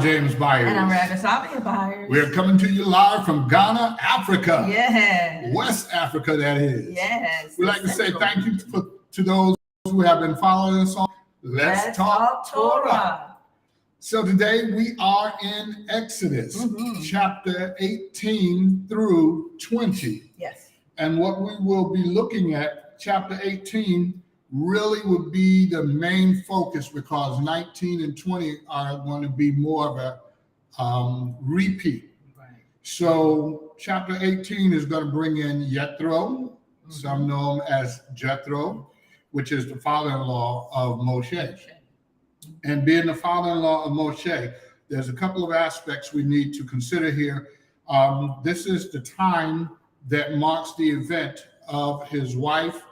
James Byers. And I'm Ragasabia Byers. We're coming to you live from Ghana, Africa. Yes. West Africa, that is. Yes. We'd like to say thank you to those who have been following us on Let's Talk Torah. So today we are in Exodus, chapter 18 through 20. Yes. And what we will be looking at, chapter 18, really would be the main focus because 19 and 20 are going to be more of a repeat. Right. So chapter 18 is going to bring in Jethro, some know him as Jethro, which is the father-in-law of Moshe. And being the father-in-law of Moshe, there's a couple of aspects we need to consider here. This is the time that marks the event of his wife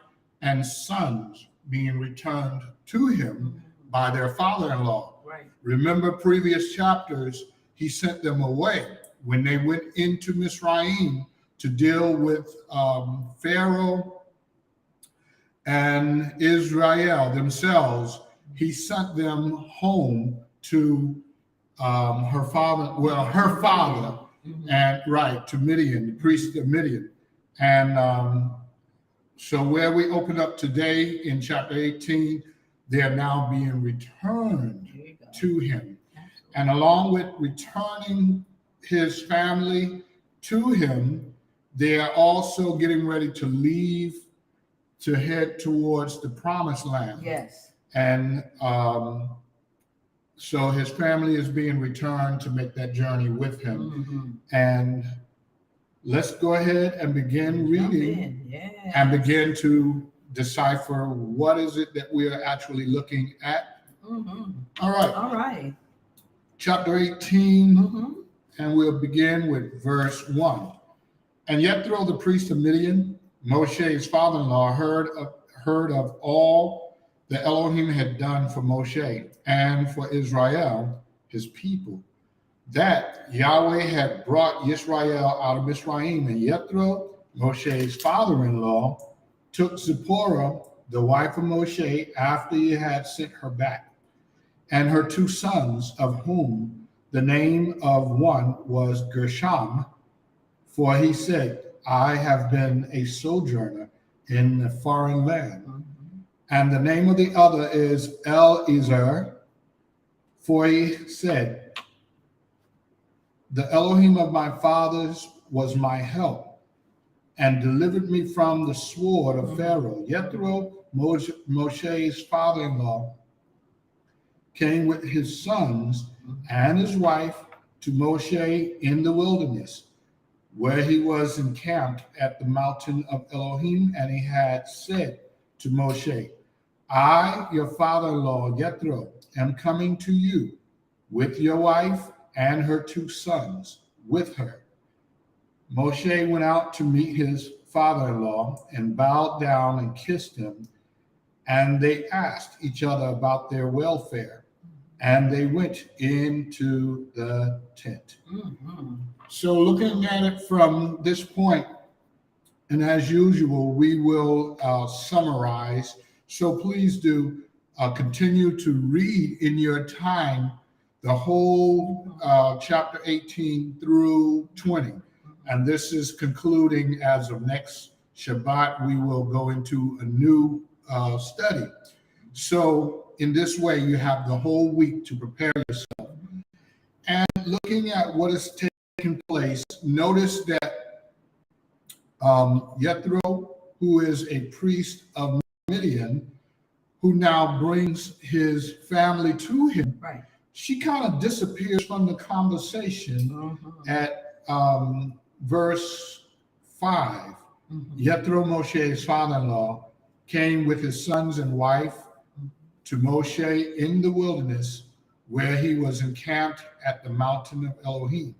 and sons being returned to him by their father-in-law. Right. Remember previous chapters, he sent them away when they went into Mizraim to deal with Pharaoh and Israel themselves. He sent them home to her father, and to Midian, the priest of Midian. And so where we open up today in chapter 18, they are now being returned to him. Absolutely. And along with returning his family to him, they are also getting ready to leave to head towards the promised land. Yes. And so his family is being returned to make that journey with him. And let's go ahead and begin reading and begin to decipher what is it that we are actually looking at. All right. Chapter 18, and we'll begin with verse 1. And Jethro, the priest of Midian, Moshe's father-in-law, heard of all the Elohim had done for Moshe and for Israel, his people, that Yahweh had brought Yisrael out of Mizraim. And Jethro, Moshe's father-in-law, took Zipporah, the wife of Moshe, after he had sent her back, and her two sons, of whom the name of one was Gershom, for he said, I have been a sojourner in a foreign land. And the name of the other is Eliezer, for he said, the Elohim of my fathers was my help and delivered me from the sword of Pharaoh. Jethro, Moshe's father-in-law, came with his sons and his wife to Moshe in the wilderness, where he was encamped at the mountain of Elohim. And he had said to Moshe, I, your father-in-law, Jethro, am coming to you with your wife and her two sons with her. Moshe went out to meet his father-in-law and bowed down and kissed him. And they asked each other about their welfare. And they went into the tent. So looking at it from this point, and as usual, we will summarize. So please do continue to read in your time the whole chapter 18 through 20. And this is concluding as of next Shabbat. We will go into a new study. So in this way, you have the whole week to prepare yourself. And looking at what is taking place, notice that Jethro, who is a priest of Midian, who now brings his family to him, she kind of disappears from the conversation at verse 5. Jethro, Moshe's father-in-law, came with his sons and wife to Moshe in the wilderness, where he was encamped at the mountain of Elohim.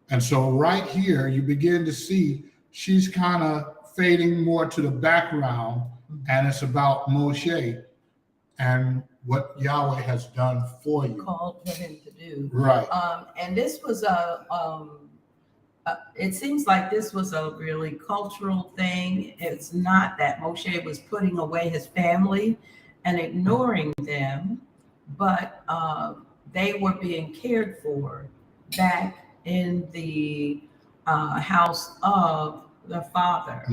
And so right here, you begin to see she's kind of fading more to the background, and it's about Moshe and what Yahweh has done for you. Called for him to do. Right. And this was it seems like this was a really cultural thing. It's not that Moshe was putting away his family and ignoring them, but they were being cared for back in the house of the Father.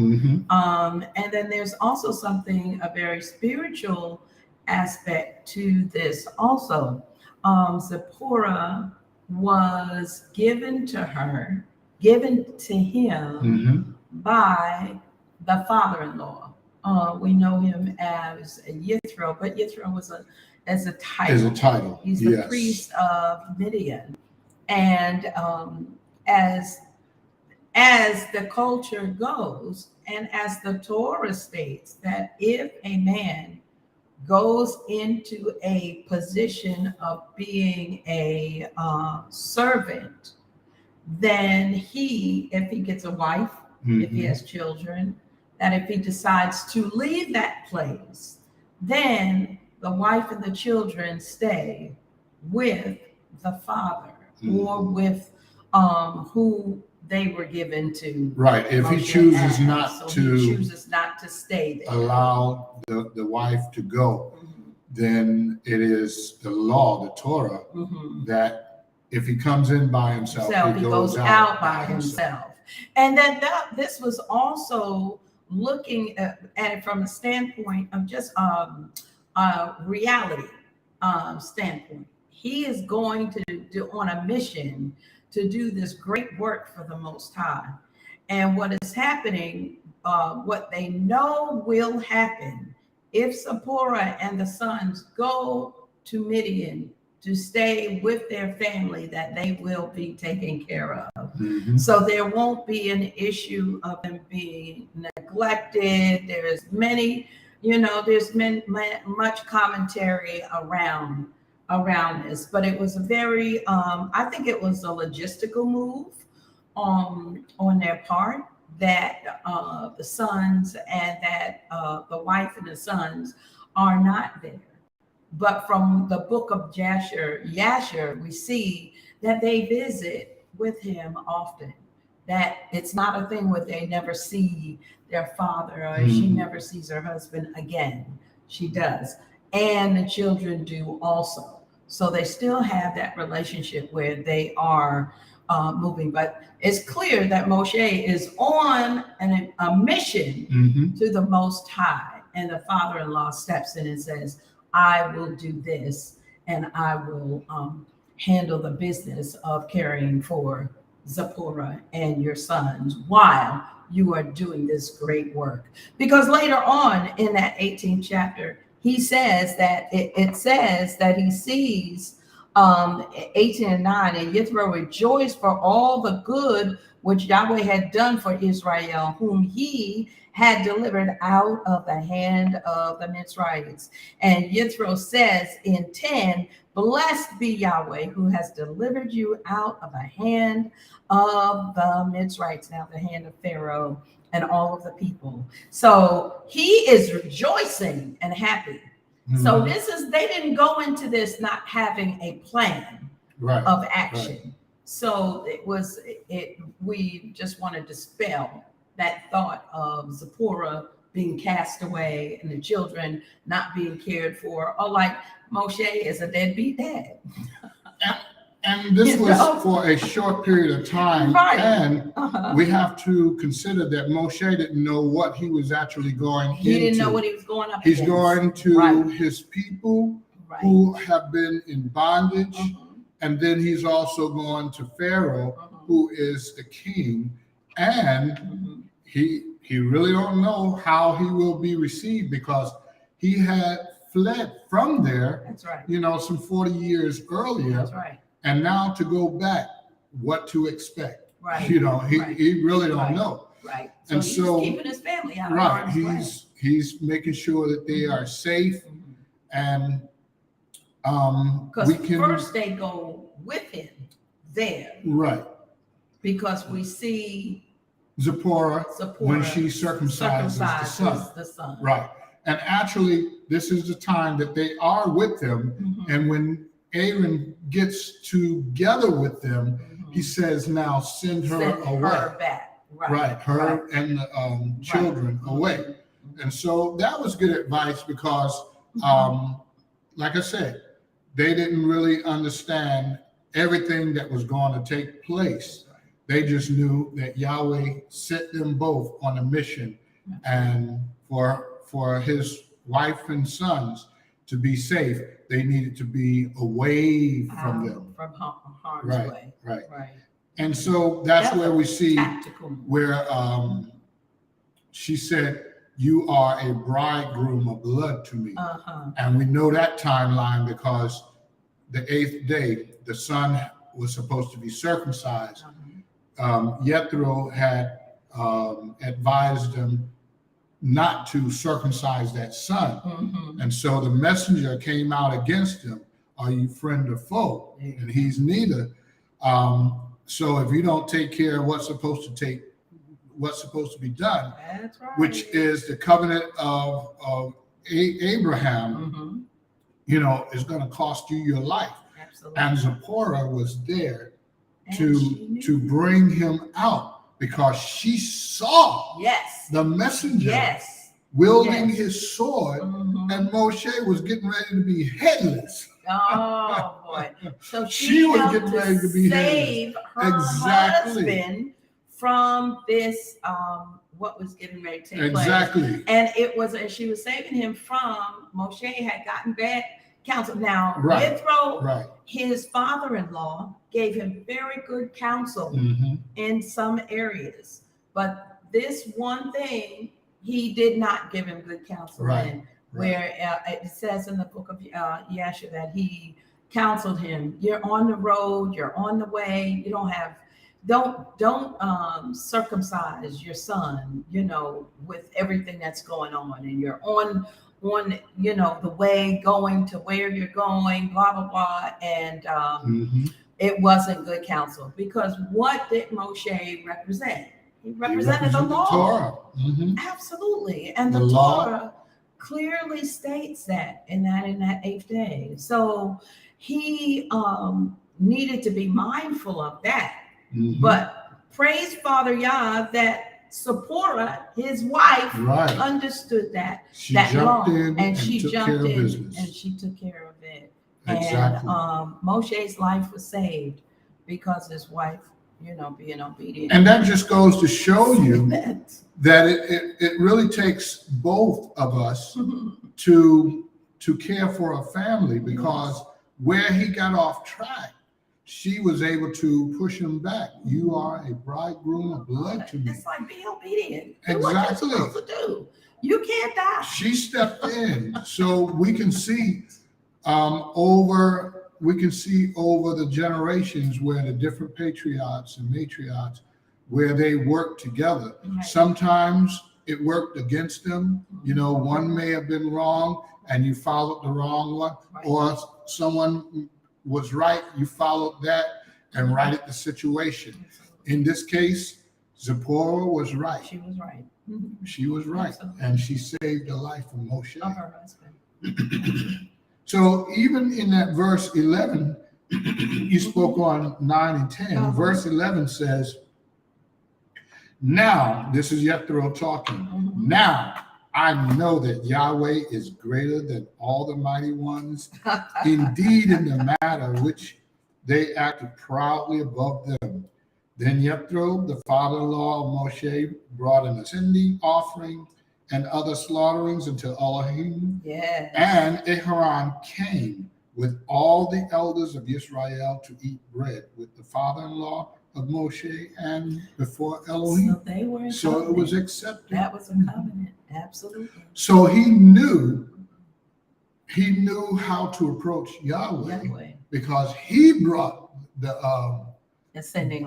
And then there's also a very spiritual aspect to this also. Zipporah was given to him by the father-in-law. We know him as Yethro, but Yethro was as a title. He's the priest of Midian. And as the culture goes, and as the Torah states, that if a man goes into a position of being a servant, then if he gets a wife, if he has children, that if he decides to leave that place, then the wife and the children stay with the father or with who they were given to. Right. If he chooses not to stay there, allow the wife to go, then it is the law, the Torah, that if he comes in by himself, he goes out by himself. And then this was also looking at it from the standpoint of just reality standpoint. He is going to do on a mission to do this great work for the Most High. And what is happening, what they know will happen if Zipporah and the sons go to Midian to stay with their family, that they will be taken care of. So there won't be an issue of them being neglected. There's much commentary around this, but it was a very, I think it was a logistical move on their part, that the sons and that the wife and the sons are not there. But from the book of Yasher, we see that they visit with him often, that it's not a thing where they never see their father or she never sees her husband again. She does. And the children do also. So they still have that relationship where they are moving. But it's clear that Moshe is on a mission to the Most High. And the father-in-law steps in and says, I will do this, and I will handle the business of caring for Zipporah and your sons while you are doing this great work. Because later on in that 18th chapter, he says that it says that he sees 18 and 9, and Yethro rejoiced for all the good which Yahweh had done for Israel, whom he had delivered out of the hand of the Mitzrayites. And Yethro says in 10, blessed be Yahweh, who has delivered you out of the hand of the Mitzrayites, now the hand of Pharaoh and all of the people. So he is rejoicing and happy. So they didn't go into this not having a plan of action. Right. So we just want to dispel that thought of Zipporah being cast away and the children not being cared for, or like Moshe is a deadbeat dad. And this was for a short period of time. Right. And we have to consider that Moshe didn't know what he was actually going into. He didn't know what he was going up against. He's going to his people who have been in bondage. And then he's also going to Pharaoh, who is the king. And he really don't know how he will be received, because he had fled from there, some 40 years earlier. That's right. And now to go back, what to expect? Right. He really don't know. Right. So and he's keeping his family out. Right. He's making sure that they are safe, and because first they go with him there. Right. Because we see Zipporah when she circumcises the son. Right. And actually, this is the time that they are with them, and when Aaron gets together with them, he says, now send her away. Her back. Right. Her and the children away. And so that was good advice, because like I said, they didn't really understand everything that was going to take place. They just knew that Yahweh set them both on a mission, and for his wife and sons to be safe, they needed to be away from them. From harm's way. Right. And so that's where we see where she said, "You are a bridegroom of blood to me." And we know that timeline because the 8th day, the son was supposed to be circumcised. Jethro had advised them not to circumcise that son. And so the messenger came out against him. Are you friend or foe? And he's neither. So if you don't take care of what's supposed to be done, that's right, which is the covenant of Abraham, is going to cost you your life. Absolutely. And Zipporah was there to bring him out because she saw the messenger wielding his sword, and Moshe was getting ready to be headless. Oh boy! So she was getting ready to be save her husband from this what was getting ready to take place. And it was, and she was saving him from Moshe had gotten bad counsel. Now Jethro, his father-in-law, gave him very good counsel in some areas, but this one thing he did not give him good counsel in. Where it says in the book of Yeshua that he counseled him, you're on the road, you're on the way, you don't circumcise your son, with everything that's going on, and you're on the way going to where you're going, blah blah blah. And it wasn't good counsel, because what did Moshe represent? He represented the law. Torah. Absolutely. And the Torah clearly states that in that 8th day. So he needed to be mindful of that. But praise Father Yah that Zipporah, his wife, understood that jumped in and she jumped in and she took care of it. Exactly. And Moshe's life was saved because his wife, being obedient. And that just goes to show you that it really takes both of us to care for a family, because where he got off track, she was able to push him back. You are a bridegroom of blood to me. It's like, be obedient. Exactly. Do what you're supposed to do. You can't die. She stepped in, so we can see over the generations where the different patriarchs and matriarchs, where they worked together. Sometimes it worked against them. One may have been wrong and you followed the wrong one, or someone was right, you followed that and righted the situation. In this case, Zipporah was right. She was right. She was right. Absolutely. And she saved the life of Moshe. Of her husband. So even in that verse 11, you spoke on 9 and 10. Verse 11 says, now, this is Jethro talking. Now I know that Yahweh is greater than all the mighty ones. Indeed, in the matter which they acted proudly above them. Then Jethro, the father-in-law of Moshe, brought an ascending offering and other slaughterings unto Elohim. And Aharon came with all the elders of Yisrael to eat bread with the father-in-law of Moshe and before Elohim. So they were in so covenant. It was accepted. That was a covenant. Absolutely. So he knew how to approach Yahweh. Because he brought the ascending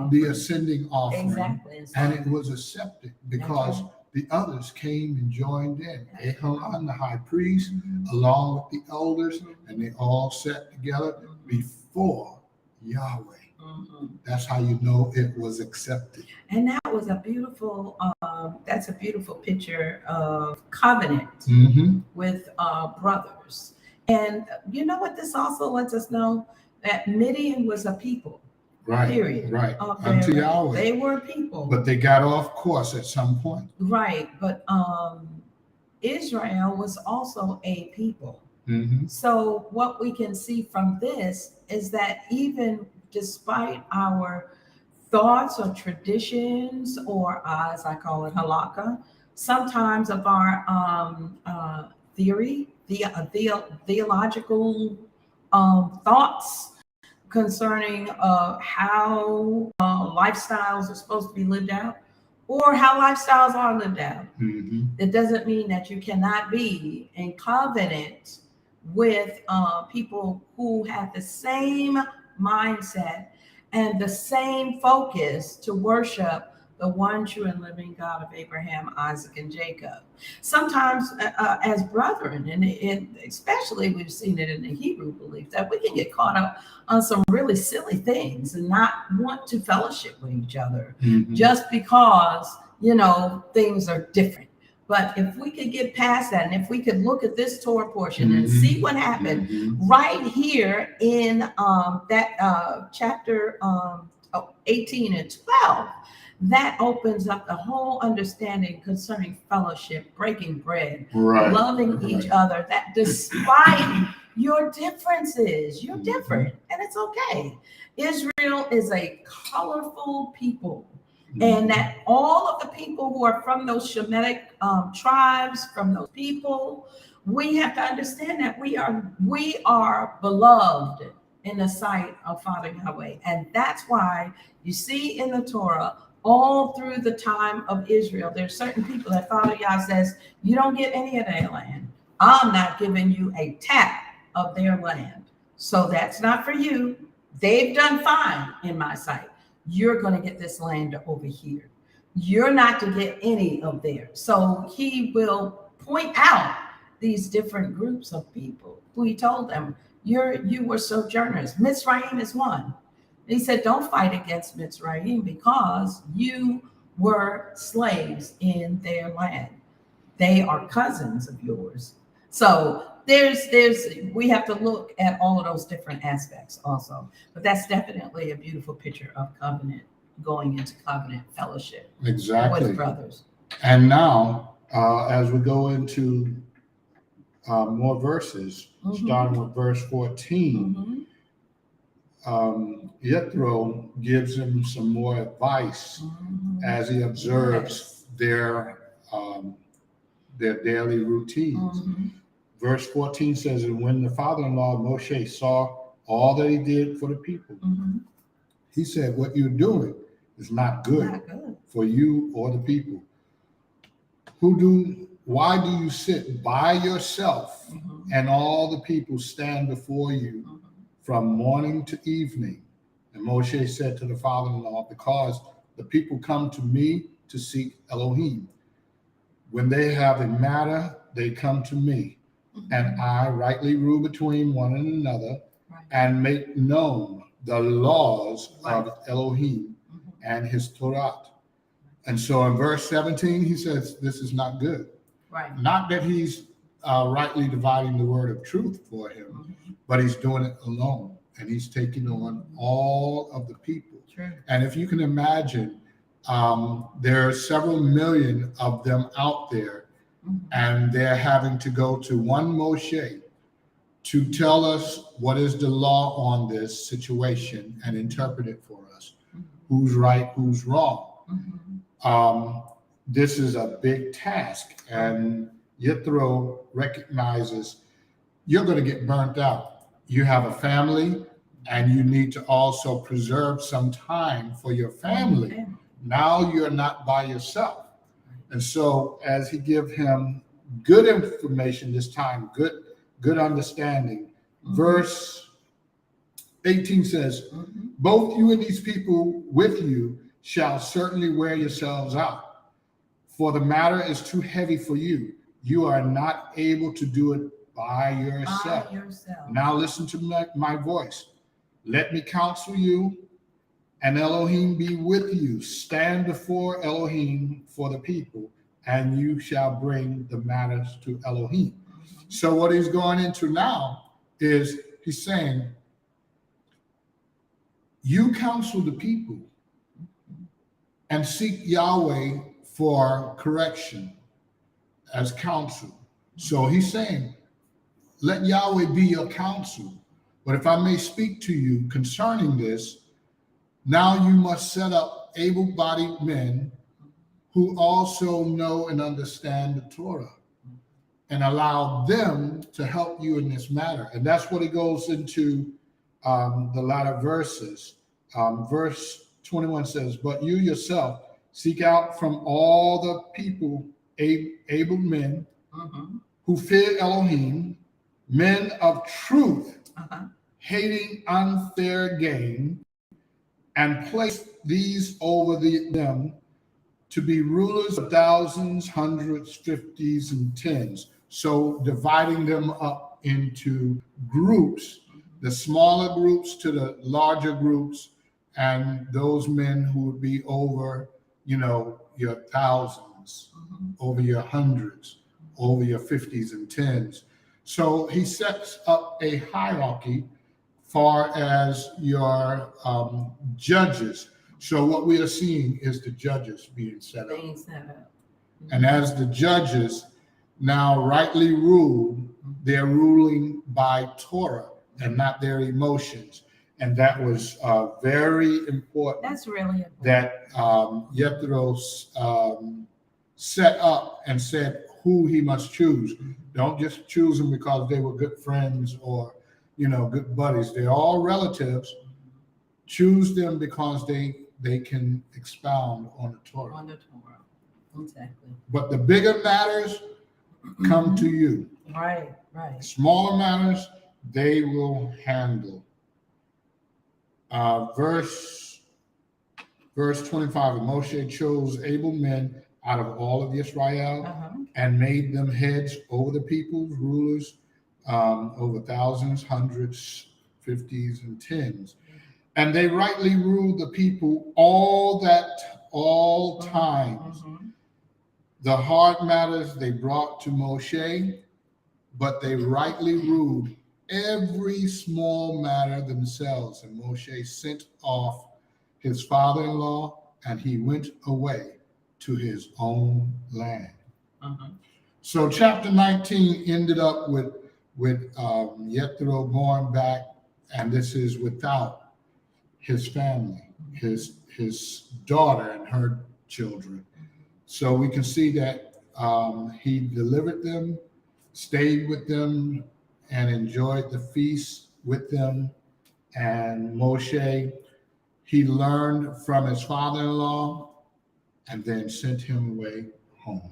offering. Exactly. And it was accepted because the others came and joined in. Aharon, the high priest, along with the elders, and they all sat together before Yahweh. That's how you know it was accepted. And that was a beautiful, that's a beautiful picture of covenant with brothers. And you know what this also lets us know? That Midian was a people. Period. Unto Yahweh. They were people. But they got off course at some point. But Israel was also a people. So what we can see from this is that even despite our thoughts or traditions, or as I call it, halakha, sometimes of our theological thoughts concerning how lifestyles are supposed to be lived out, or how lifestyles are lived out. It doesn't mean that you cannot be in covenant with people who have the same mindset and the same focus to worship the one true and living God of Abraham, Isaac, and Jacob. Sometimes as brethren, and especially we've seen it in the Hebrew belief, that we can get caught up on some really silly things and not want to fellowship with each other just because, things are different. But if we could get past that, and if we could look at this Torah portion and see what happened right here in that chapter 18 and 12, that opens up the whole understanding concerning fellowship, breaking bread, loving each other, that despite your differences, you're different, and it's okay. Israel is a colorful people. And that all of the people who are from those Shemitic tribes, from those people, we have to understand that we are beloved in the sight of Father Yahweh. And that's why you see in the Torah, all through the time of Israel, there's certain people that Father Yah says, you don't get any of their land. I'm not giving you a tap of their land. So that's not for you. They've done fine in my sight. You're going to get this land over here. You're not to get any of theirs. So he will point out these different groups of people who he told them, you were sojourners. Mitzrayim is one. He said, don't fight against Mitzrayim because you were slaves in their land. They are cousins of yours. So we have to look at all of those different aspects also. But that's definitely a beautiful picture of covenant, going into covenant fellowship with brothers. And now, as we go into more verses, starting with verse 14, Jethro gives him some more advice as he observes their daily routines. Verse 14 says, and when the father-in-law Moshe saw all that he did for the people, he said, what you're doing is not good for you or the people. Why do you sit by yourself and all the people stand before you from morning to evening? And Moshe said to the father-in-law, because the people come to me to seek Elohim. When they have a matter, they come to me, and I rightly rule between one and another and make known the laws of Elohim and his Torah. And so in verse 17, he says, this is not good. Not that he's rightly dividing the word of truth for him, but he's doing it alone, and he's taking on all of the people. And if you can imagine, there are several million of them out there, and they're having to go to one Moshe to tell us what is the law on this situation and interpret it for us. Who's right, who's wrong. This is a big task, and Yithro recognizes you're going to get burnt out. You have a family, and you need to also preserve some time for your family. Now you're not by yourself. And so as he give him good information this time, good understanding, verse 18 says, both you and these people with you shall certainly wear yourselves out, for the matter is too heavy for you. You are not able to do it by yourself. Now listen to my voice. Let me counsel you, and Elohim be with you. Stand before Elohim for the people, and you shall bring the matters to Elohim. So what he's going into now is he's saying, you counsel the people and seek Yahweh for correction as counsel. So he's saying, let Yahweh be your counsel. But if I may speak to you concerning this, now you must set up able-bodied men who also know and understand the Torah, and allow them to help you in this matter. And that's what he goes into the latter verses. Verse 21 says, but you yourself seek out from all the people able men who fear Elohim, men of truth, hating unfair gain, and place these over them to be rulers of thousands, hundreds, fifties, and tens. So dividing them up into groups, the smaller groups to the larger groups, and those men who would be over, your thousands, over your hundreds, over your fifties and tens. So he sets up a hierarchy far as your judges. So what we are seeing is the judges being set up. And as the judges now rightly rule, they're ruling by Torah and not their emotions. And that was very important. That's really important. That Jethro set up and said who he must choose. Don't just choose them because they were good friends or good buddies. They're all relatives. Choose them because they can expound on the Torah. On the Torah, exactly. But the bigger matters come to you. Right. Smaller matters, they will handle. Verse 25, and Moshe chose able men out of all of Yisrael and made them heads over the peoples, rulers over thousands, hundreds, fifties, and tens. And they rightly ruled the people all times. The hard matters they brought to Moshe, but they rightly ruled every small matter themselves. And Moshe sent off his father-in-law, and he went away to his own land. So chapter 19 ended up with Jethro going back, and this is without his family, his daughter and her children. So we can see that he delivered them, stayed with them, and enjoyed the feast with them. And Moshe, he learned from his father-in-law and then sent him away home.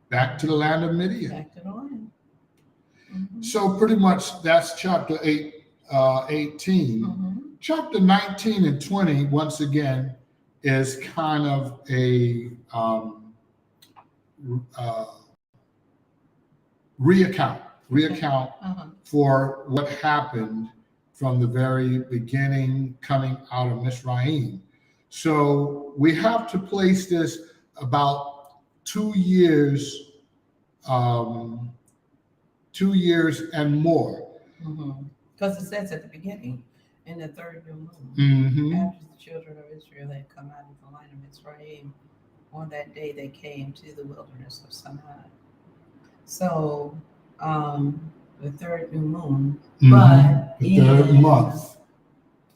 Back to the land of Midian. Back to the land. So pretty much that's chapter 18. Chapter 19 and 20, once again, is kind of a recount for what happened from the very beginning coming out of Mizraim. So we have to place this about 2 years, 2 years and more. Because it says at the beginning, in the third new moon, after the children of Israel had come out of the land of Israel, on that day they came to the wilderness of Sinai. So the third new moon, but the third month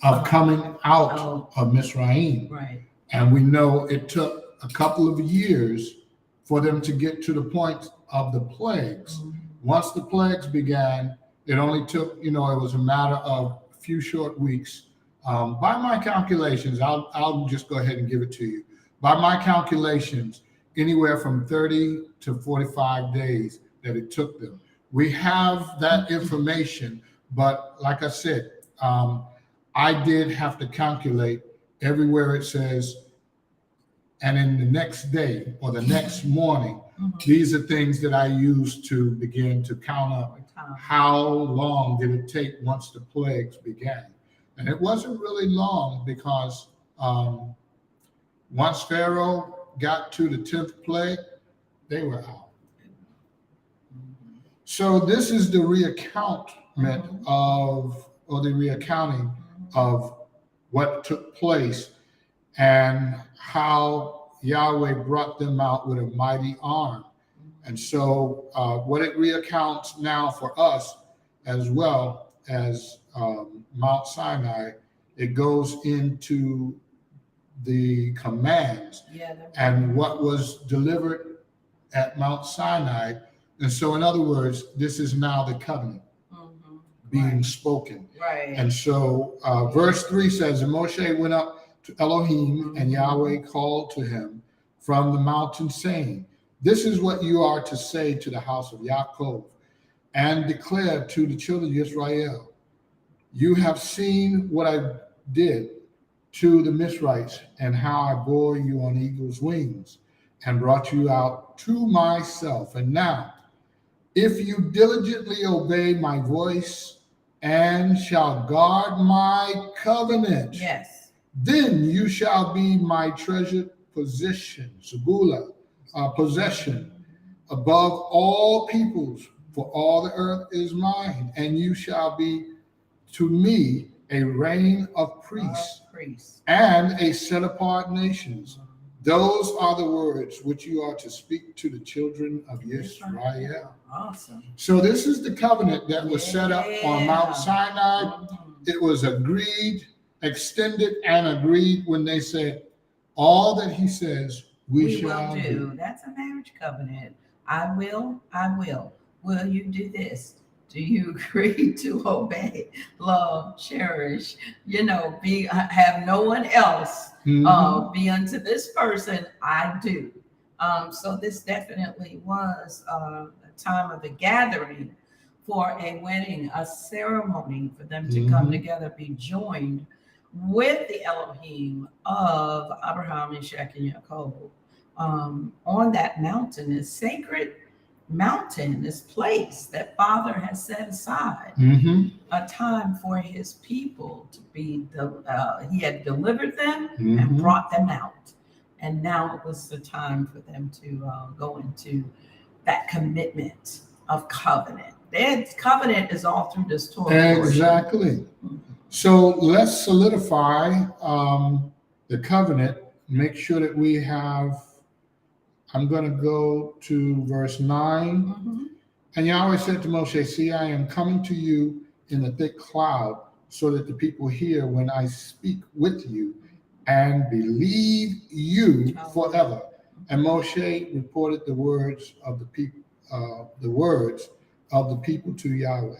of coming out of Mizraim. Right. And we know it took a couple of years for them to get to the point of the plagues. Once the plagues began, it only took, it was a matter of a few short weeks. By my calculations, I'll just go ahead and give it to you. By my calculations, anywhere from 30 to 45 days that it took them. We have that information, but like I said, I did have to calculate everywhere it says, and in the next day or the next morning, these are things that I use to begin to count up how long did it take once the plagues began. And it wasn't really long because once Pharaoh got to the 10th plague, they were out. So this is the reaccountment or the reaccounting of what took place and how Yahweh brought them out with a mighty arm. And so what it recounts now for us as well as Mount Sinai, it goes into the commands and what was delivered at Mount Sinai. And so in other words, this is now the covenant being spoken. Right. And so verse 3 says, and Moshe went up to Elohim, and Yahweh called to him from the mountain, saying, this is what you are to say to the house of Yaakov, and declare to the children of Israel, you have seen what I did to the Mizrahites, and how I bore you on eagle's wings, and brought you out to myself. And now, if you diligently obey my voice, and shall guard my covenant, yes, then you shall be my treasured possession, possession above all peoples, for all the earth is mine, and you shall be to me a reign of priests and a set apart nations. Those are the words which you are to speak to the children of Yisrael. Awesome. So this is the covenant that was set up on Mount Sinai. It was agreed, extended, and agreed when they said, all that he says, we shall do. That's a marriage covenant. I will. Will you do this? Do you agree to obey, love, cherish, have no one else be unto this person? I do. So this definitely was a time of the gathering for a wedding, a ceremony for them to come together, be joined with the Elohim of Abraham, Ishaq, and Jacob on that mountain, this sacred mountain, this place that Father has set aside, a time for his people to be, he had delivered them and brought them out. And now it was the time for them to go into that commitment of covenant. That covenant is all through this Torah. Exactly. So let's solidify the covenant, make sure that we have, I'm going to go to verse 9. And Yahweh said to Moshe, see, I am coming to you in a thick cloud, so that the people hear when I speak with you and believe you forever. And Moshe reported the words of the people to Yahweh.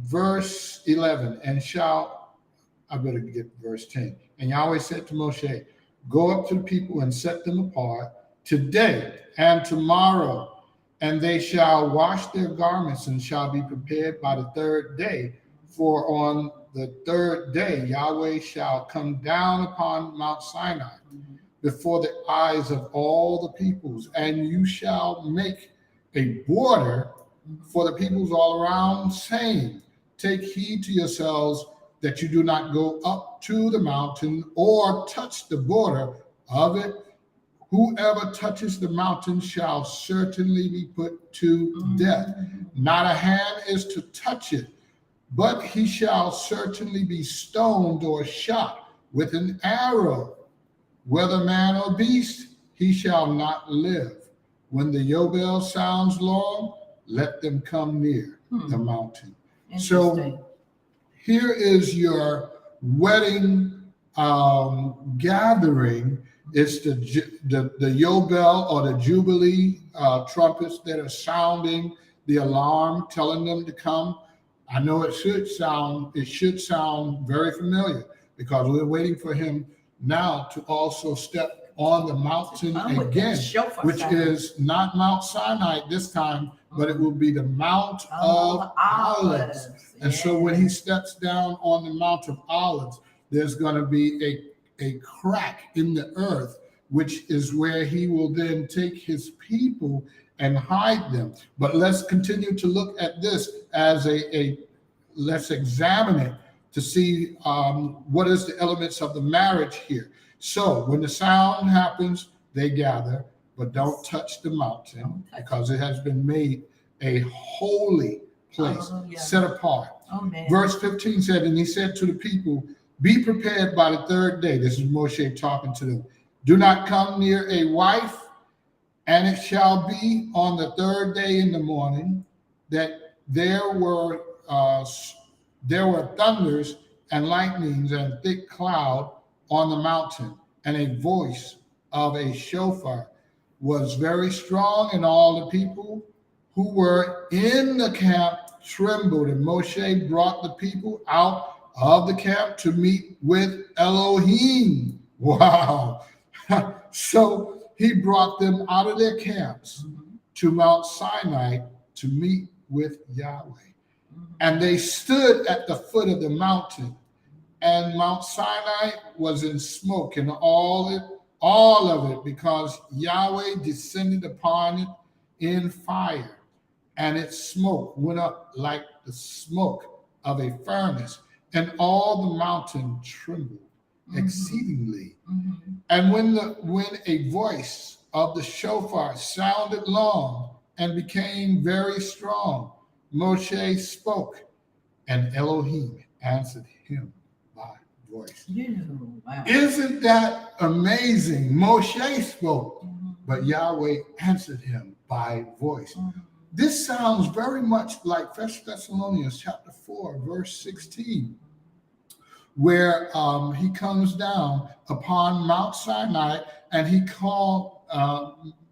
Verse 11, I better get verse 10. And Yahweh said to Moshe, go up to the people and set them apart today and tomorrow, and they shall wash their garments and shall be prepared by the third day. For on the third day Yahweh shall come down upon Mount Sinai before the eyes of all the peoples, and you shall make a border for the peoples all around, saying, take heed to yourselves that you do not go up to the mountain or touch the border of it. Whoever touches the mountain shall certainly be put to death. Not a hand is to touch it, but he shall certainly be stoned or shot with an arrow. Whether man or beast, he shall not live. When the Yobel sounds long, let them come near the mountain. So here is your wedding gathering. It's the Yobel or the Jubilee trumpets that are sounding the alarm, telling them to come. I know it should sound very familiar, because we're waiting for him now to also step on the mountain again, which is not Mount Sinai this time, but it will be the Mount of Olives. And so when he steps down on the Mount of Olives, there's going to be a crack in the earth, which is where he will then take his people and hide them. But let's continue to look at this as let's examine it to see what is the elements of the marriage here. So when the sound happens, they gather, but don't touch the mountain, because it has been made a holy place, set apart. Verse 15 said, and he said to the people, be prepared by the third day. This is Moshe talking to them. Do not come near a wife And it shall be on the third day in the morning that there were thunders and lightnings and thick cloud on the mountain, and a voice of a shofar was very strong, and all the people who were in the camp trembled. And Moshe brought the people out of the camp to meet with Elohim. Wow. So he brought them out of their camps to Mount Sinai to meet with Yahweh. And they stood at the foot of the mountain, and Mount Sinai was in smoke, and all of it, because Yahweh descended upon it in fire, and its smoke went up like the smoke of a furnace, and all the mountain trembled exceedingly. And when a voice of the shofar sounded long and became very strong, Moshe spoke, and Elohim answered him by voice. Wow. Isn't that amazing? Moshe spoke, but Yahweh answered him by voice. This sounds very much like 1 Thessalonians chapter 4, verse 16, where he comes down upon Mount Sinai, and he called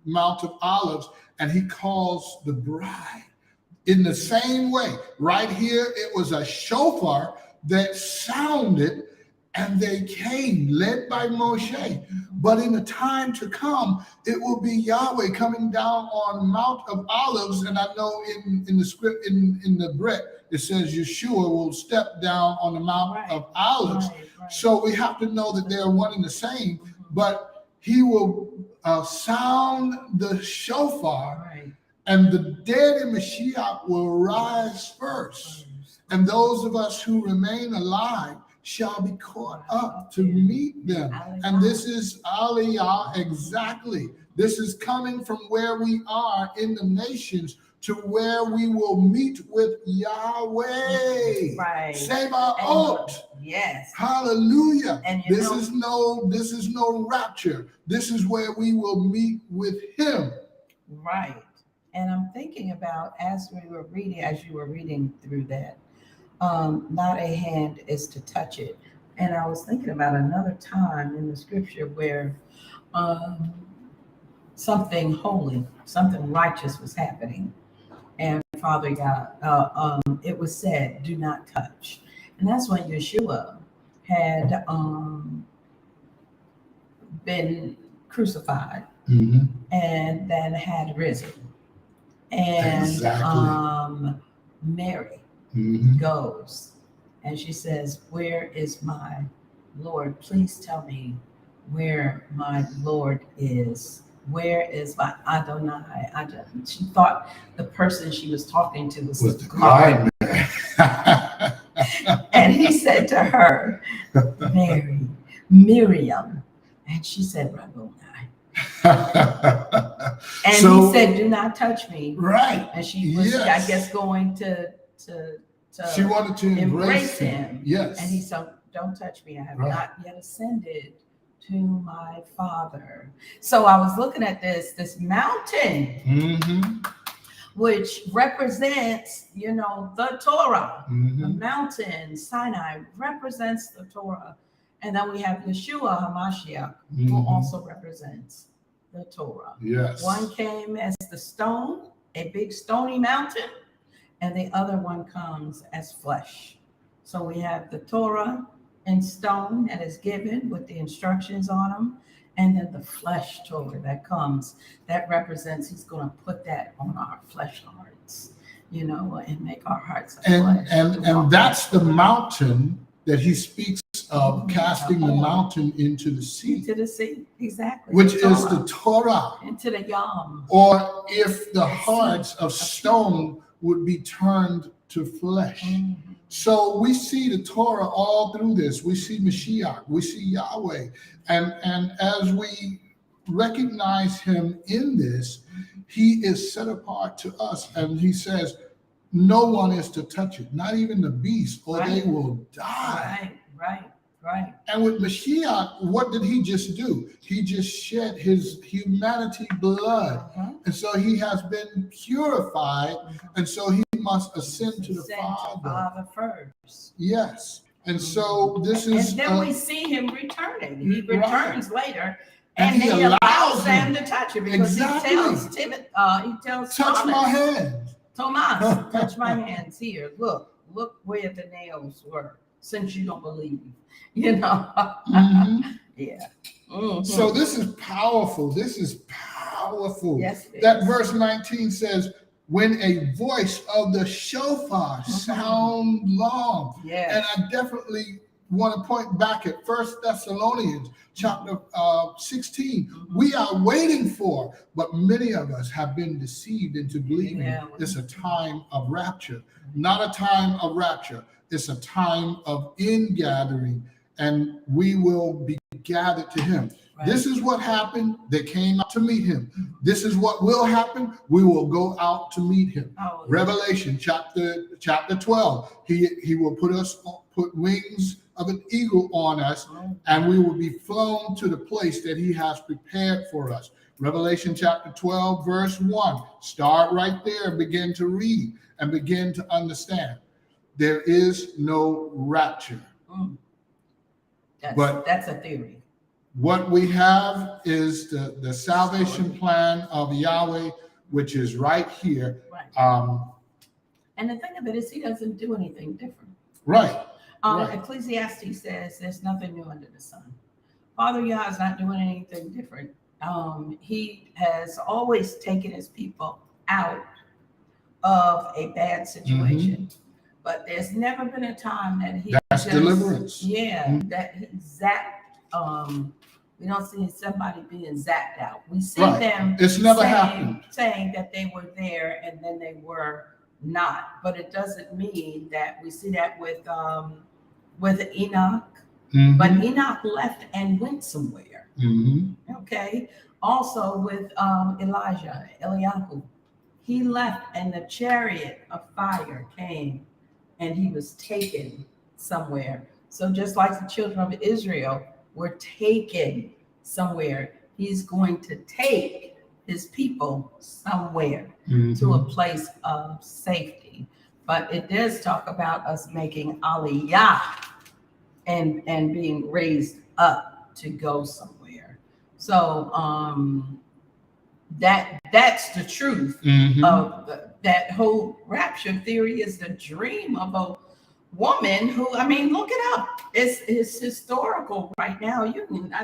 Mount of Olives, and he calls the bride. In the same way, right here, it was a shofar that sounded, and they came, led by Moshe. But in the time to come, it will be Yahweh coming down on Mount of Olives. And I know in the script, in the Brit, it says Yeshua will step down on the Mount of Olives. So we have to know that they're one and the same. But he will sound the shofar, and the dead in Mashiach will rise first. And those of us who remain alive shall be caught up to meet them. And this is Aliyah, exactly. This is coming from where we are in the nations to where we will meet with Yahweh. Sebaot. Yes. Hallelujah. And this is no rapture. This is where we will meet with him. Right. And I'm thinking about, as you were reading through that, not a hand is to touch it. And I was thinking about another time in the scripture where something holy, something righteous was happening. And Father God, it was said, do not touch. And that's when Yeshua had been crucified and then had risen. And Mary goes and she says, where is my Lord? Please tell me where my Lord is. Where is my Adonai? She thought the person she was talking to was the guard. And he said to her, Mary, Miriam. And she said, Rabboni. And he said, do not touch me. Right. And she was, I guess, going to she wanted to embrace him. Yes. And he said, don't touch me. I have not yet ascended to my Father. So I was looking at this mountain, which represents, the Torah. The mountain, Sinai, represents the Torah. And then we have Yeshua HaMashiach, who also represents the Torah. Yes. One came as the stone, a big stony mountain, and the other one comes as flesh. So we have the Torah in stone that is given with the instructions on them, and then the flesh Torah that comes, that represents he's going to put that on our flesh hearts, and make our hearts flesh. And that's the mountain that he speaks of, casting the mountain into the sea. Into the sea, exactly. Which is the Torah. Into the Yam. Or if the hearts of stone would be turned to flesh. So we see the Torah all through this. We see Mashiach, we see Yahweh. And as we recognize him in this, he is set apart to us. And he says, no one is to touch it, not even the beast, or they will die. Right. Right. And with Mashiach, what did he just do? He just shed his humanity blood. And so he has been purified. And so he must ascend to the Father first. Yes. And so this is. And then we see him returning. He returns later. And he allows Sam to touch it because he tells touch Thomas, my hands. Thomas, touch my hands here. Look where the nails were, since you don't believe. Yeah. So this is powerful. This is powerful. Yes, that verse 19 says, when a voice of the shofar sound long. Yes. And I definitely want to point back at 1 Thessalonians chapter 16. We are waiting for, but many of us have been deceived into believing it's a time of rapture. Not a time of rapture. It's a time of ingathering, and we will be gathered to him. Right. This is what happened. They came out to meet him. This is what will happen. We will go out to meet him. Oh, Revelation chapter 12. He will put wings of an eagle on us, and we will be flown to the place that he has prepared for us. Revelation chapter 12, verse 1. Start right there and begin to read and begin to understand. There is no rapture. That's a theory. What we have is the salvation plan of Yahweh, which is right here. Right. And the thing of it is, he doesn't do anything different. Right. Ecclesiastes says there's nothing new under the sun. Father Yah is not doing anything different. He has always taken his people out of a bad situation. But there's never been a time that he That's deliverance. That he zapped. We don't see somebody being zapped out. We see them it's never happened. Saying that they were there and then they were not. But it doesn't mean that we see that with Enoch. But Enoch left and went somewhere. Okay. Also with Eliyahu, he left and the chariot of fire came and he was taken somewhere. So just like the children of Israel were taken somewhere, he's going to take his people somewhere to a place of safety. But it does talk about us making aliyah and being raised up to go somewhere. So that's the truth of that whole rapture theory. Is the dream of a woman who, I mean, look it up. It's historical right now. I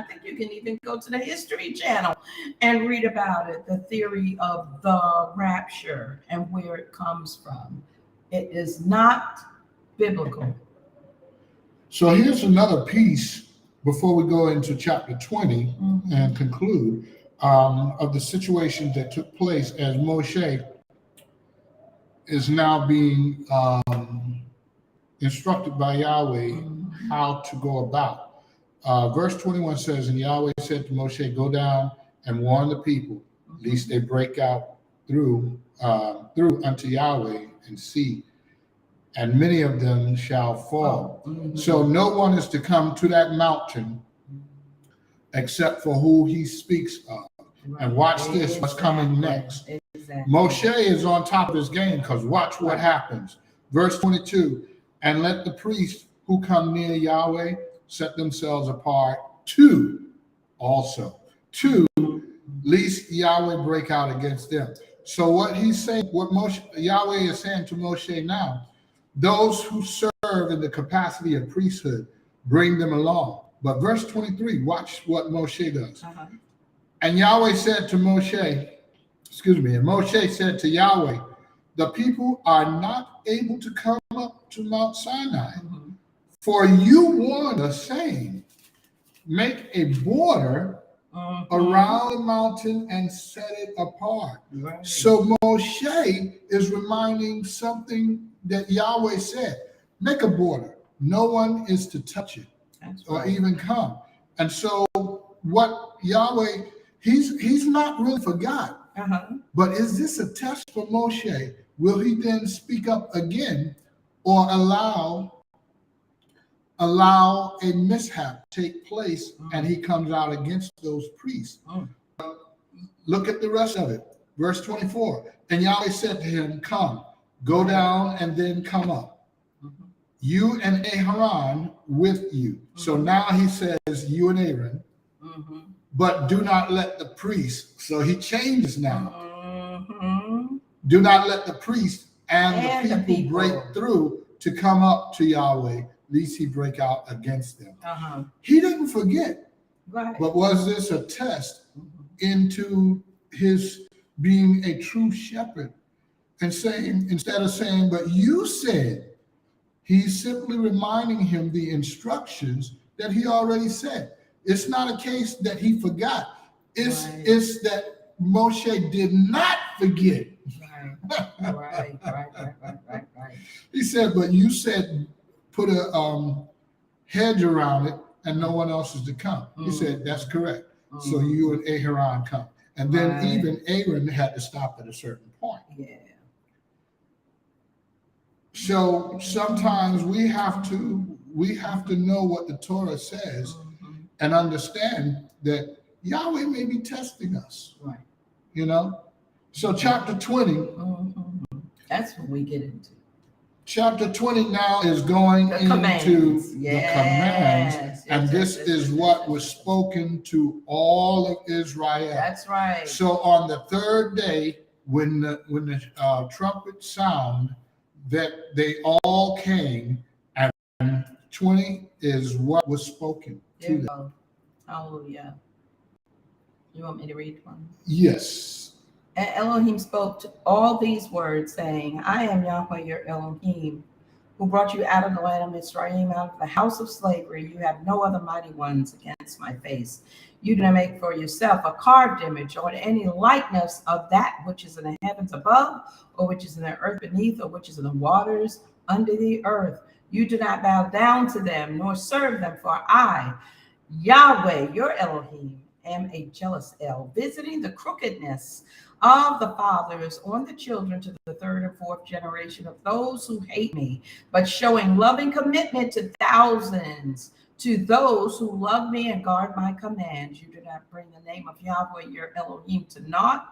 think you can even go to the History Channel and read about it. The theory of the rapture and where it comes from. It is not biblical. So here's another piece before we go into chapter 20 and conclude of the situation that took place as Moshe is now being instructed by Yahweh how to go about. Verse 21 says, and Yahweh said to Moshe, go down and warn the people, lest they break out through unto Yahweh and see, and many of them shall fall. So no one is to come to that mountain except for who he speaks of. And watch this, what's coming next. Moshe is on top of his game, because watch what happens. Verse 22, and let the priests who come near Yahweh set themselves apart two, lest Yahweh break out against them. So what he's saying, what Yahweh is saying to Moshe now, those who serve in the capacity of priesthood, bring them along. But verse 23, watch what Moshe does. And Yahweh said to Moshe, and Moshe said to Yahweh, the people are not able to come up to Mount Sinai, for you warned us, saying, make a border around the mountain and set it apart. So Moshe is reminding something that Yahweh said, make a border. No one is to touch it or even come. And so what Yahweh, he's not really forgot. But is this a test for Moshe? Will he then speak up again or allow allow a mishap to take place, and he comes out against those priests. Look at the rest of it. Verse 24. And Yahweh said to him, come, go down and then come up. You and Aaron with you. So now he says you and Aaron, but do not let the priest. So he changes now. Do not let the priest and the people break through to come up to Yahweh, lest he break out against them. He didn't forget. Right. But was this a test into his being a true shepherd? And saying, instead of saying, but you said, he's simply reminding him the instructions that he already said. It's not a case that he forgot. It's that Moshe did not forget. Right. He said, but you said, put a hedge around it and no one else is to come. He said, that's correct. So you and Aaron come. And then even Aaron had to stop at a certain point. So sometimes we have to know what the Torah says and understand that Yahweh may be testing us. Right. You know? So chapter 20. That's what we get into. Chapter 20 now is going into the commands. And this is what was spoken to all of Israel. That's right. So on the third day, when the trumpet sound, that they all came, and 20 is what was spoken to them. Hallelujah. You want me to read one? Yes. And Elohim spoke to all these words, saying, I am Yahweh your Elohim, who brought you out of the land of Yisrael, out of the house of slavery. You have no other mighty ones against my face. You do not make for yourself a carved image or any likeness of that which is in the heavens above, or which is in the earth beneath, or which is in the waters under the earth. You do not bow down to them, nor serve them, for I, Yahweh your Elohim, am a jealous El, visiting the crookedness of the fathers on the children to the third and fourth generation of those who hate me, but showing loving commitment to thousands, to those who love me and guard my commands. You do not bring the name of Yahweh your Elohim to naught,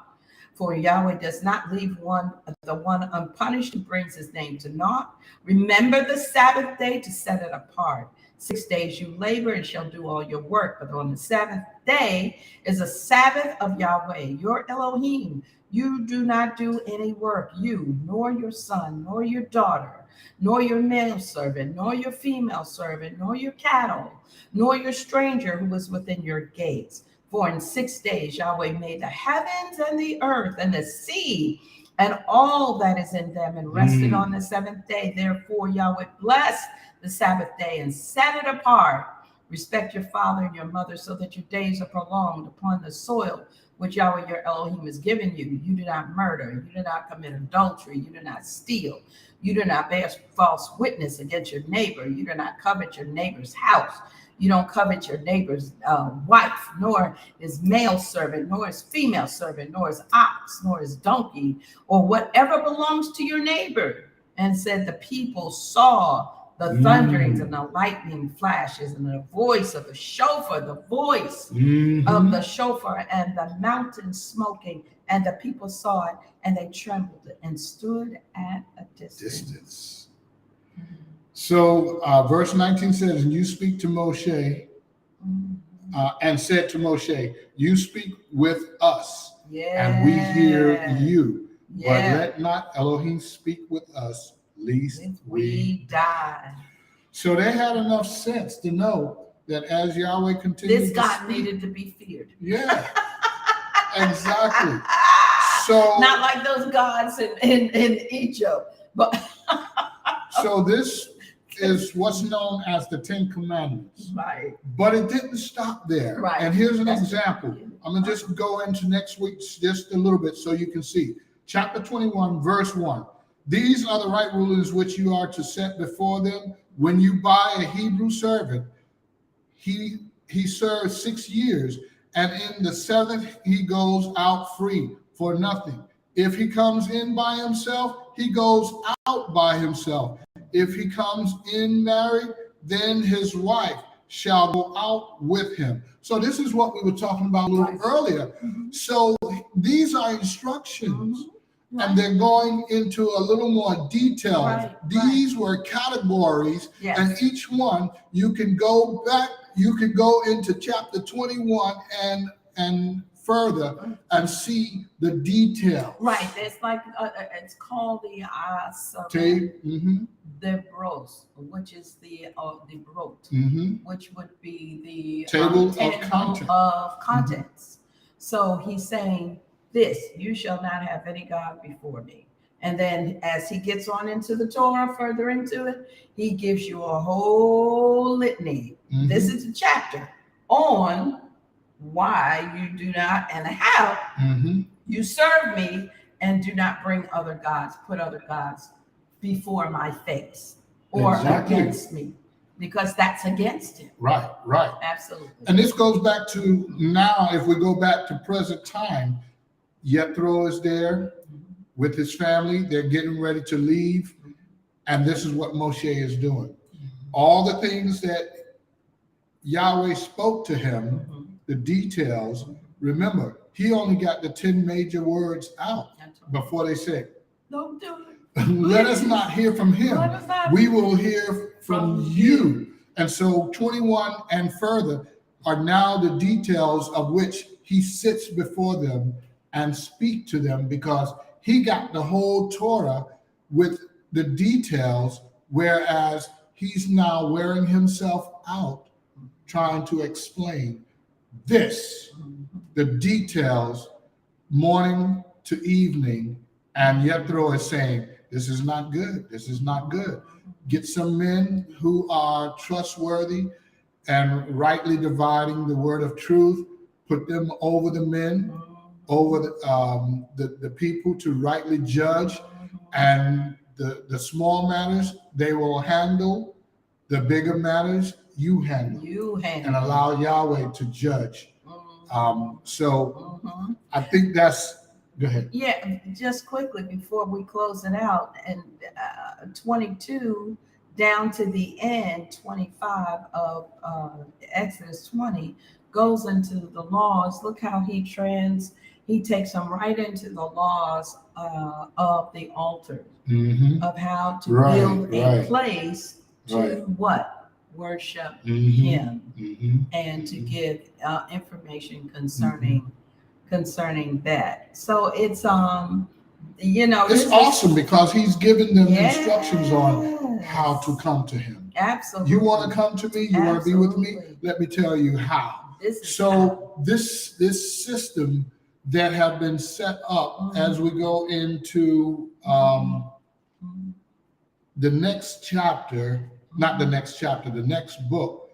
for Yahweh does not leave the one unpunished who brings his name to naught. Remember the Sabbath day to set it apart. 6 days you labor and shall do all your work, but on the seventh day is a Sabbath of Yahweh, your Elohim. You do not do any work, you, nor your son, nor your daughter, nor your male servant, nor your female servant, nor your cattle, nor your stranger who is within your gates. For in 6 days Yahweh made the heavens and the earth and the sea and all that is in them, and rested on the seventh day. Therefore Yahweh blessed the Sabbath day and set it apart. Respect your father and your mother, so that your days are prolonged upon the soil which Yahweh your Elohim has given you. You do not murder, you do not commit adultery, you do not steal, you do not bear false witness against your neighbor, you do not covet your neighbor's house, you don't covet your neighbor's wife, nor his male servant, nor his female servant, nor his ox, nor his donkey, or whatever belongs to your neighbor. And said the people saw the thunderings and the lightning flashes and the voice of the shofar, the voice of the shofar, and the mountain smoking, and the people saw it, and they trembled and stood at a distance. So verse 19 says, and you speak to Moshe, and said to Moshe, you speak with us, and we hear you, but let not Elohim speak with us, lest we die. So they had enough sense to know that as Yahweh continued this God needed to be feared. Yeah, exactly. So not like those gods in Egypt, but so this is what's known as the Ten Commandments. Right. But it didn't stop there. Right. And here's an example. I'm gonna just go into next week just a little bit so you can see. Chapter 21, verse 1. These are the right rulings which you are to set before them. When you buy a Hebrew servant, he serves 6 years, and in the seventh he goes out free for nothing. If he comes in by himself, he goes out by himself. If he comes in married, then his wife shall go out with him. So this is what we were talking about a little earlier. So these are instructions. And they're going into a little more detail. These were categories, and each one you can go back. You can go into chapter 21 and further and see the detail. Right. It's like it's called the bros, which is the brot, which would be the table of contents. So he's saying, this, you shall not have any God before me. And then as he gets on into the Torah, further into it, he gives you a whole litany. This is a chapter on why you do not and how you serve me and do not bring other gods, put other gods before my face or against me, because that's against him. Right. Absolutely. And this goes back to now, if we go back to present time, Jethro is there with his family. They're getting ready to leave. And this is what Moshe is doing. All the things that Yahweh spoke to him, the details, remember, he only got the 10 major words out before they said, don't do it. Let us not hear from him. We will hear from you. And so 21 and further are now the details of which he sits before them and speak to them, because he got the whole Torah with the details, whereas he's now wearing himself out trying to explain this, the details, morning to evening. And Jethro is saying, this is not good. This is not good. Get some men who are trustworthy and rightly dividing the word of truth. Put them over the men, over the people to rightly judge, and the small matters they will handle. The bigger matters you handle, and allow Yahweh to judge. So I think that's, go ahead. Yeah, just quickly before we close it out, and 22 down to the end, 25 of Exodus 20 goes into the laws. Look how he takes them right into the laws of the altar, of how to build a place to what? Worship him, and to give information concerning that. So it's it's awesome because he's giving them instructions on how to come to him. Absolutely. You want to come to me? You want to be with me? Let me tell you how. This system that have been set up as we go into the next chapter, not the next chapter, the next book,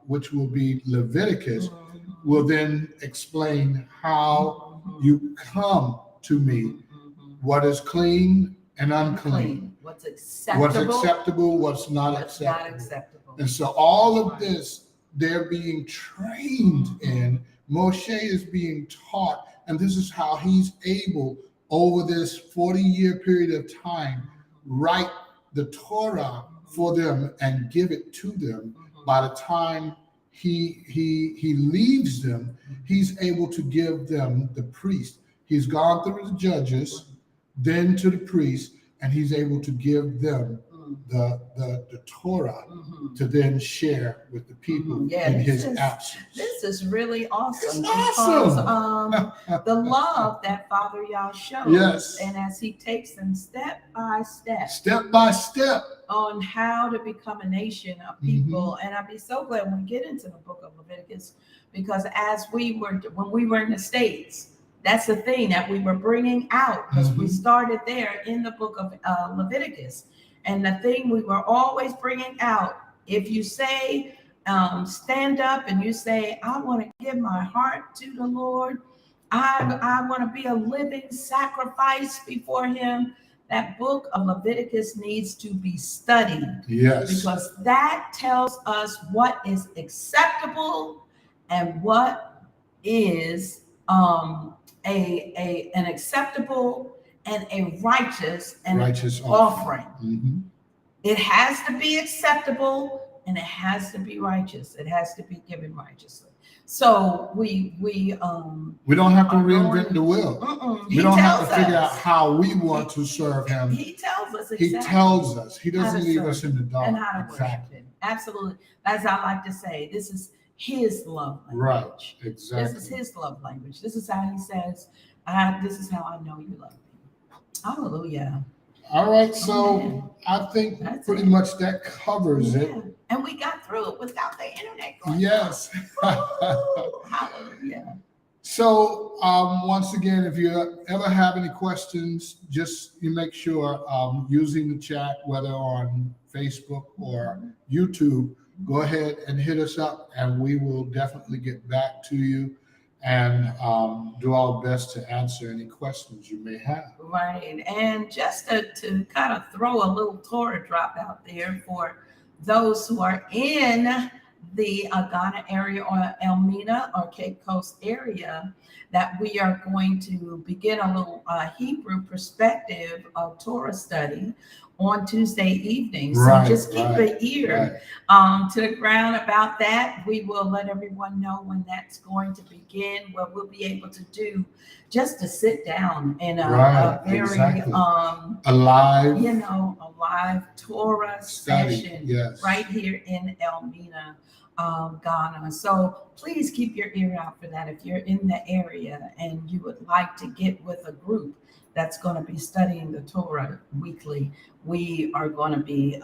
which will be Leviticus, will then explain how you come to me, what is clean and unclean, what's acceptable, what's not acceptable. And so all of this, they're being trained in. Moshe is being taught, and this is how he's able, over this 40-year period of time, write the Torah for them and give it to them. By the time he leaves them, he's able to give them the priest. He's gone through the judges, then to the priest, and he's able to give them the Torah to then share with the people in his absence. This is really awesome. It's awesome. The love that Father Yah shows, and as he takes them step by step on how to become a nation of people. And I'd be so glad when we get into the book of Leviticus, because when we were in the States, that's the thing that we were bringing out, because we started there in the book of Leviticus. And the thing we were always bringing out, if you say, stand up and you say, I want to give my heart to the Lord, I want to be a living sacrifice before him, that book of Leviticus needs to be studied. Yes. Because that tells us what is acceptable and what is an acceptable and a righteous offering. It has to be acceptable and it has to be righteous. It has to be given righteously. So we don't have to reinvent the wheel. We don't have to figure out how we want to serve him. He tells us. Exactly. He tells us. He doesn't leave us in the dark. And how to worship him. Absolutely. As I like to say, this is his love language. Right. Exactly. This is his love language. This is how he says, this is how I know you love me. Hallelujah. All right, so I think pretty much that covers it. And we got through it without the internet going. Yes. Hallelujah. So once again, if you ever have any questions, just you make sure using the chat, whether on Facebook or YouTube, go ahead and hit us up and we will definitely get back to you and do our best to answer any questions you may have. Right. And just to kind of throw a little Torah drop out there for those who are in the Ghana area or Elmina or Cape Coast area, that we are going to begin a little Hebrew perspective of Torah study on Tuesday evenings. So just keep an ear to the ground about that. We will let everyone know when that's going to begin, what we'll be able to do just to sit down in a very a live Torah session right here in Elmina, Ghana. So please keep your ear out for that. If you're in the area and you would like to get with a group that's going to be studying the Torah weekly, we are going to be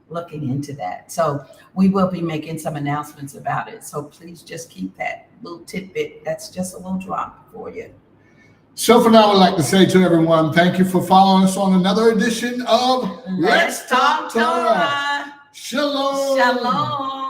looking into that. So we will be making some announcements about it. So please just keep that little tidbit. That's just a little drop for you. So for now, I'd like to say to everyone, thank you for following us on another edition of Let's Talk Torah. Shalom. Shalom.